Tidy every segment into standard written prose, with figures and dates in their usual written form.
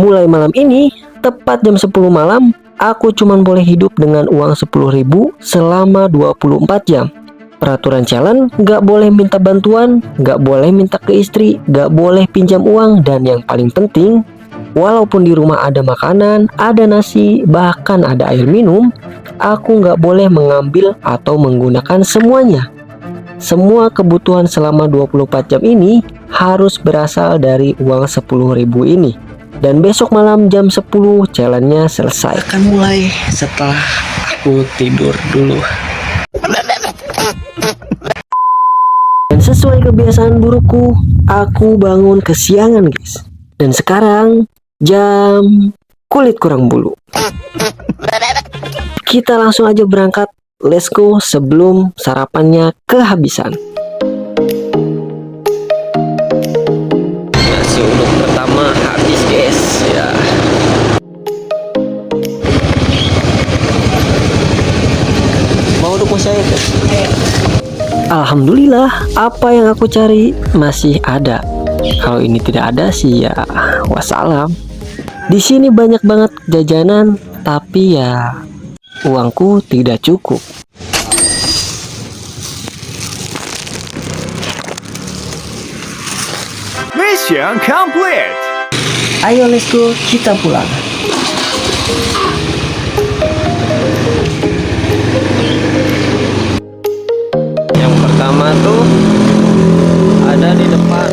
Mulai malam ini, tepat jam 10 malam, aku cuma boleh hidup dengan uang 10.000 selama 24 jam. Peraturan challenge, nggak boleh minta bantuan, nggak boleh minta ke istri, nggak boleh pinjam uang, dan yang paling penting, walaupun di rumah ada makanan, ada nasi, bahkan ada air minum, aku nggak boleh mengambil atau menggunakan semuanya. Semua kebutuhan selama 24 jam ini harus berasal dari uang 10.000 ini. Dan besok malam jam 10 challenge-nya selesai. Akan mulai setelah aku tidur dulu. Dan sesuai kebiasaan burukku, aku bangun kesiangan guys. Dan sekarang jam kulit kurang bulu. Kita langsung aja berangkat. Let's go sebelum sarapannya kehabisan. Nasi uduk pertama habis guys ya. Mau uduk saya guys? Alhamdulillah, apa yang aku cari masih ada. Kalau ini tidak ada sih ya wassalam. Di sini banyak banget jajanan, tapi ya uangku tidak cukup. Mission complete. Ayo let's go, kita pulang. Yang pertama tuh ada di depan.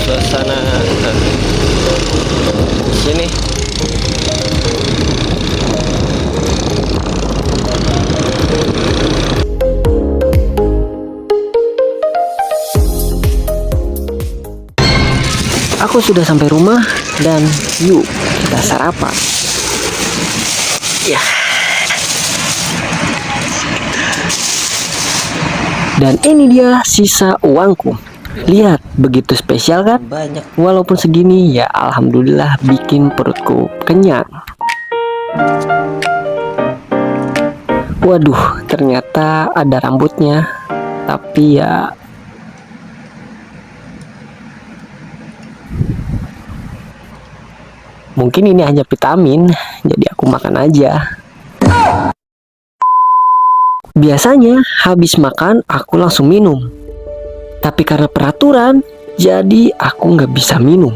Suasana sini. Aku sudah sampai rumah dan yuk kita sarapan. Ya. Dan ini dia sisa uangku. Lihat, begitu spesial kan? Banyak. Walaupun segini ya alhamdulillah bikin perutku kenyang. Waduh, ternyata ada rambutnya. Tapi ya mungkin ini hanya vitamin, jadi aku makan aja. Biasanya habis makan aku langsung minum. Tapi karena peraturan, jadi aku nggak bisa minum.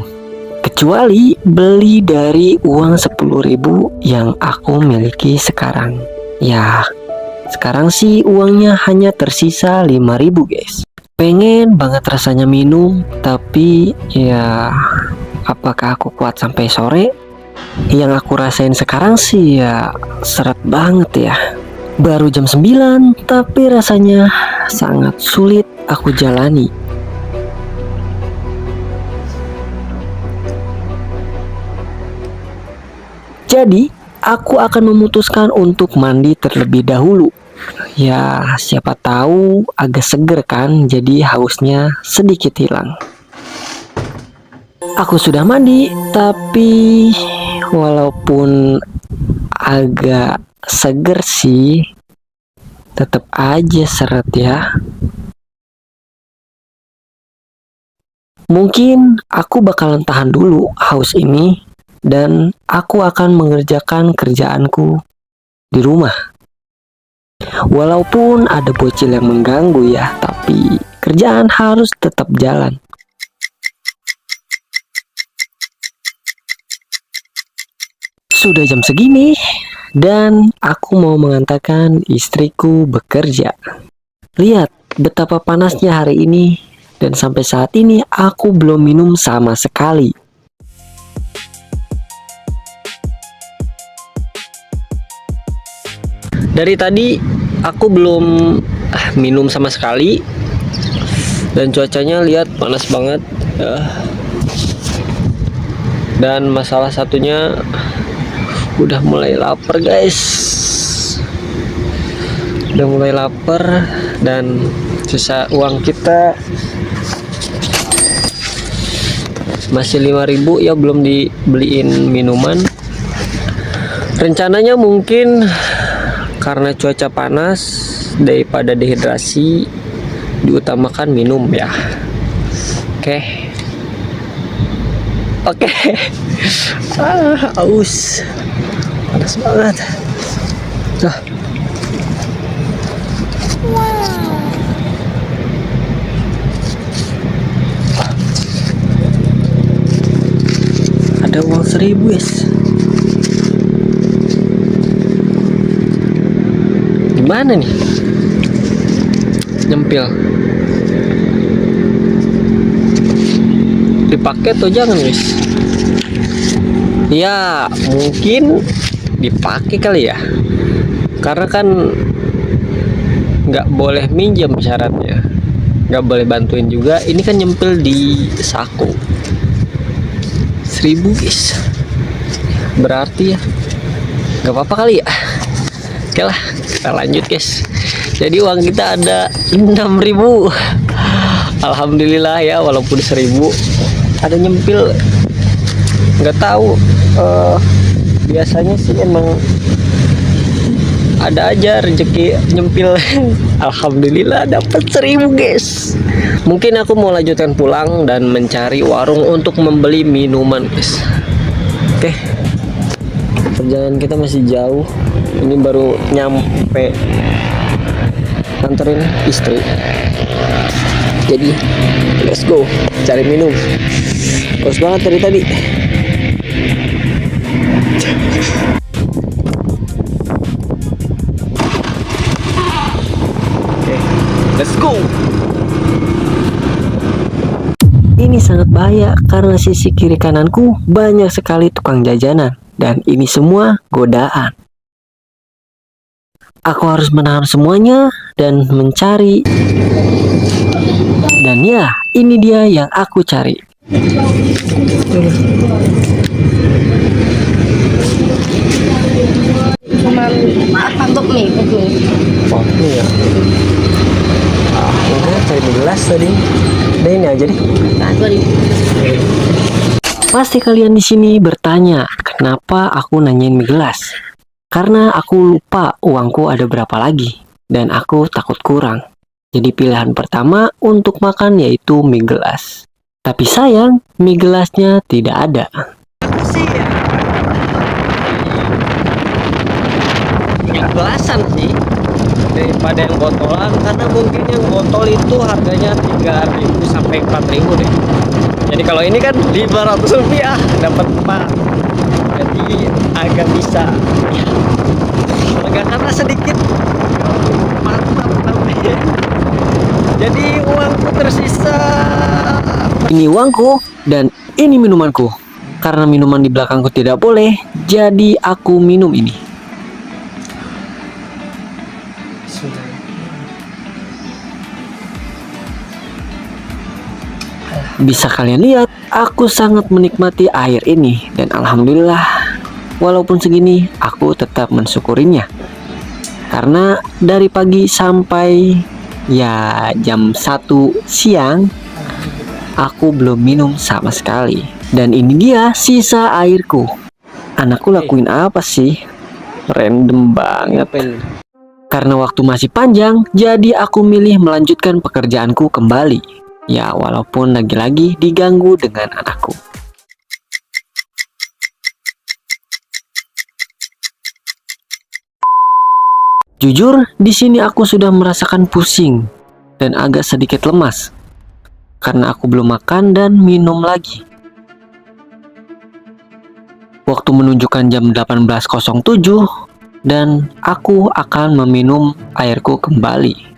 Kecuali beli dari uang 10.000 yang aku miliki sekarang. Ya, sekarang sih uangnya hanya tersisa 5.000 guys. Pengen banget rasanya minum, tapi ya apakah aku kuat sampai sore? Yang aku rasain sekarang sih ya seret banget ya. Baru jam 9, tapi rasanya sangat sulit aku jalani. Jadi, aku akan memutuskan untuk mandi terlebih dahulu. Ya, siapa tahu agak seger kan, jadi hausnya sedikit hilang. Aku sudah mandi, tapi walaupun agak seger sih, tetap aja seret ya. Mungkin aku bakalan tahan dulu haus ini dan aku akan mengerjakan kerjaanku di rumah. Walaupun ada bocil yang mengganggu ya, tapi kerjaan harus tetap jalan. Sudah jam segini dan aku mau mengantarkan istriku bekerja. Lihat betapa panasnya hari ini dan sampai saat ini aku belum minum sama sekali. Dari tadi aku belum minum sama sekali dan cuacanya lihat panas banget. Dan masalah satunya udah mulai lapar guys, udah mulai lapar dan sisa uang kita masih 5.000 ya, belum dibeliin minuman. Rencananya mungkin karena cuaca panas daripada dehidrasi, diutamakan minum ya. Oke. Oke. Aus. Panas banget. Nah. Ada uang 1.000 guys. Gimana nih? Nyempil. Dipakai atau jangan guys? Ya mungkin dipakai kali ya. Karena kan nggak boleh minjem syaratnya. Nggak boleh bantuin juga. Ini kan nyempil di saku. 1.000 guys. Berarti ya nggak apa-apa kali ya. Oke lah, kita lanjut guys. Jadi uang kita ada 6.000. Alhamdulillah ya, walaupun 1.000 ada nyempil. Nggak tahu, biasanya sih emang ada aja rezeki nyempil. Alhamdulillah dapat 1.000 guys. Mungkin aku mau lanjutkan pulang dan mencari warung untuk membeli minuman guys. Oke, perjalanan kita masih jauh. Ini baru nyampe nganterin istri. Jadi let's go cari minum. Terus banget dari tadi. Oke, let's go. Ini sangat bahaya karena sisi kiri kananku banyak sekali tukang jajanan dan ini semua godaan. Aku harus menahan semuanya dan mencari. Dan ya, ini dia yang aku cari. Untuk mie betul. Oh iya. Enggak cari di gelas tadi. Udah ini aja deh. Pasti kalian di sini bertanya, kenapa aku nanyain mie gelas? Karena aku lupa uangku ada berapa lagi dan aku takut kurang. Jadi pilihan pertama untuk makan yaitu mie gelas. Tapi sayang, mie gelasnya tidak ada. Gelasan sih daripada yang botolan, karena mungkin yang botol itu harganya 3.000 sampai 4.000 deh. Jadi kalau ini kan 500 rupiah dapat 4. Jadi agak bisa ya, agak karena sedikit mantap tapi. Jadi uangku tersisa. Ini uangku dan ini minumanku. Karena minuman di belakangku tidak boleh, jadi aku minum ini. Bisa kalian lihat, aku sangat menikmati air ini dan alhamdulillah, walaupun segini, aku tetap mensyukurinya. Karena dari pagi sampai ya jam 1 siang, aku belum minum sama sekali. Dan ini dia sisa airku. Anakku lakuin apa sih? Random banget. Karena waktu masih panjang, jadi aku milih melanjutkan pekerjaanku kembali. Ya, walaupun lagi-lagi diganggu dengan anakku. Jujur, di sini aku sudah merasakan pusing dan agak sedikit lemas karena aku belum makan dan minum lagi. Waktu menunjukkan jam 18.07 dan aku akan meminum airku kembali.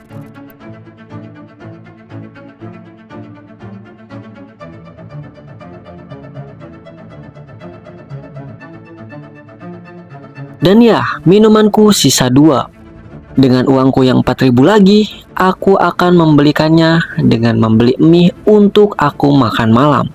Dan ya, minumanku sisa 2. Dengan uangku yang 4.000 lagi, aku akan membelikannya dengan membeli mie untuk aku makan malam.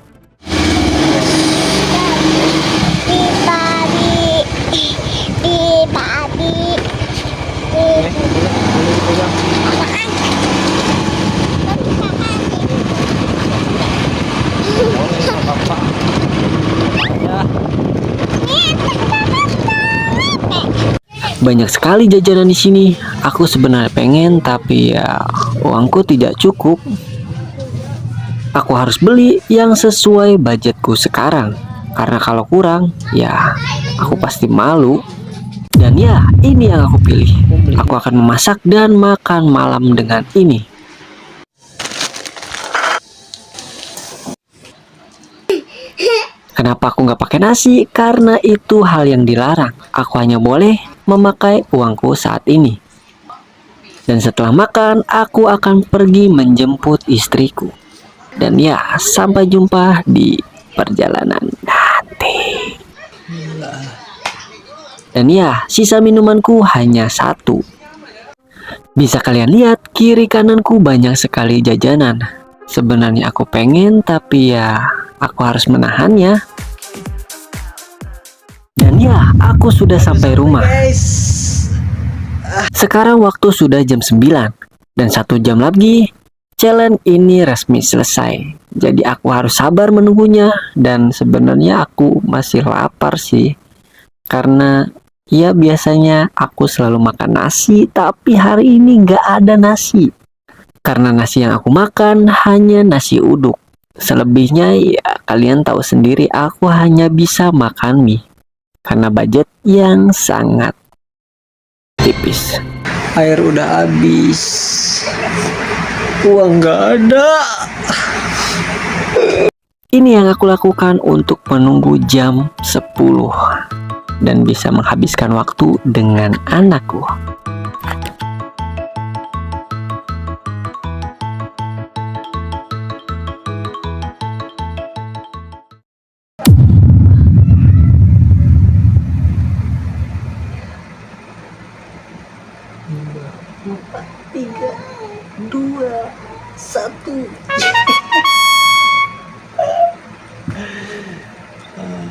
Banyak sekali jajanan di sini. Aku sebenarnya pengen, tapi ya uangku tidak cukup. Aku harus beli yang sesuai budgetku sekarang. Karena kalau kurang, ya aku pasti malu. Dan ya, ini yang aku pilih. Aku akan memasak dan makan malam dengan ini. Kenapa aku nggak pakai nasi? Karena itu hal yang dilarang. Aku hanya boleh memakai uangku saat ini. Dan setelah makan, aku akan pergi menjemput istriku. Dan ya, sampai jumpa di perjalanan nanti. Dan ya, sisa minumanku hanya satu. Bisa kalian lihat, kiri kananku banyak sekali jajanan. Sebenarnya aku pengen, tapi ya aku harus menahannya. Dan ya, aku sudah sampai rumah. Sekarang waktu sudah jam 9. Dan 1 jam lagi, challenge ini resmi selesai. Jadi aku harus sabar menunggunya. Dan sebenarnya aku masih lapar sih. Karena ya biasanya aku selalu makan nasi, tapi hari ini nggak ada nasi. Karena nasi yang aku makan hanya nasi uduk. Selebihnya ya kalian tahu sendiri, aku hanya bisa makan mie. Karena budget yang sangat tipis. Air udah habis. Uang nggak ada. Ini yang aku lakukan untuk menunggu jam 10. Dan bisa menghabiskan waktu dengan anakku.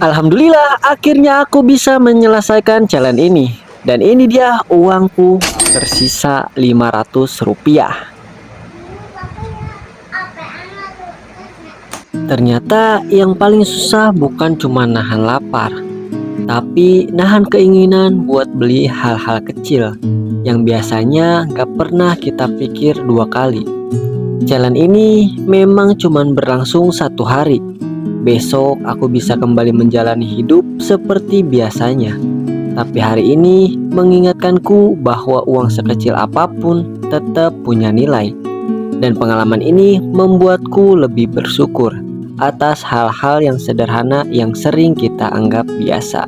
Alhamdulillah, akhirnya aku bisa menyelesaikan challenge ini. Dan ini dia uangku, tersisa 500 rupiah. Ternyata yang paling susah bukan cuma nahan lapar, tapi nahan keinginan buat beli hal-hal kecil yang biasanya gak pernah kita pikir 2 kali. Challenge ini memang cuma berlangsung 1 hari. Besok aku bisa kembali menjalani hidup seperti biasanya. Tapi hari ini mengingatkanku bahwa uang sekecil apapun tetap punya nilai. Dan pengalaman ini membuatku lebih bersyukur atas hal-hal yang sederhana yang sering kita anggap biasa.